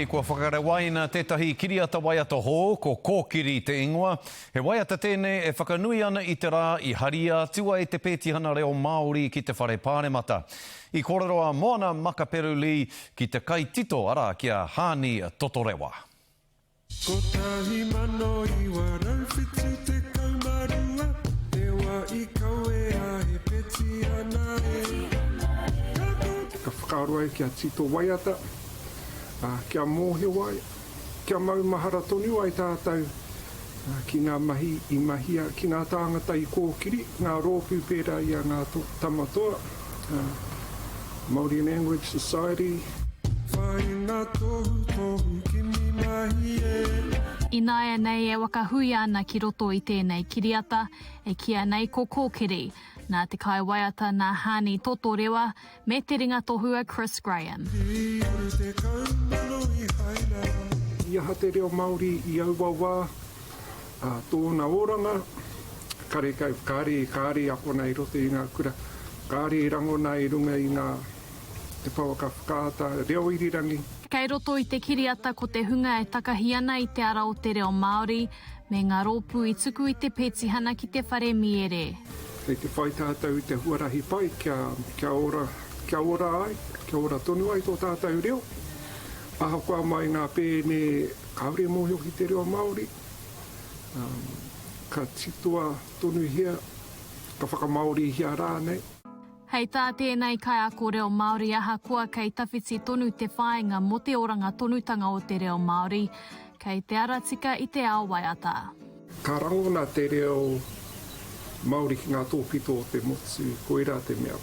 Kua whakarewaina tētahi kiriata waiata hō, ko kōkiri te ingoa. He waiata tēnei e whakanui ana i te rā i haria, tua e te pētihana reo Māori ki te whare pāremata. I kōrero a Moana Makaperuli ki te kai tito ara kia Hāni Totorewa. Ko tahi mano I warau whitu te kaumarua, te wā I kaue a he peti ana e. Ka whakaroa e kia tito waiata. Kia mōhe wai, kia maumahara tonu ai tātou ki ngā mahi I mahia, ki ngā tāngata I kōkiri, ngā rōpū pērā I a ngā tamatoa, Māori Language Society. Whainga tohu tohu ki mi mahi e. Ināia nei e wakahui ana ki roto I tēnei kiriata, e kia nei ko kōkiri, nā te kai waiata nā Hāni Totorewa, me te ringa tohua Chris Graham. I aha te reo Māori I auawa, tōna oranga, kāre ako nei roto I ngā kura, kāre rango nei runga I ngā te pawaka whakaata, reo irirangi. Kei roto I te kiriata ko te hunga e takahi ana I te ara o te reo Māori, me ngā rōpū I tuku I te pētihana ki te whare miere. Kei te whai tātou I te huarahi pai, kia ora ai, kia ora tonu ai tō tātou reo. Aha kua mai ngā pēne kaore mōhio ki te reo Māori. Ka titua tonu hia, ka whakamaori hia rānei. Hei tā tēnei kai ako reo Māori aha kua kei tawhiti tonu te whāinga mo te oranga tonutanga o te reo Māori, kei te ara tika I te ao waiata. Ka rangona te reo Māori ki ngā tōpito o te motu, koera te mea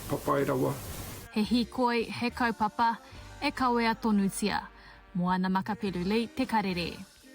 papai rawa. He hikoi, he kaupapa, e kauea tonutia. Moana Makaperuli, te karere.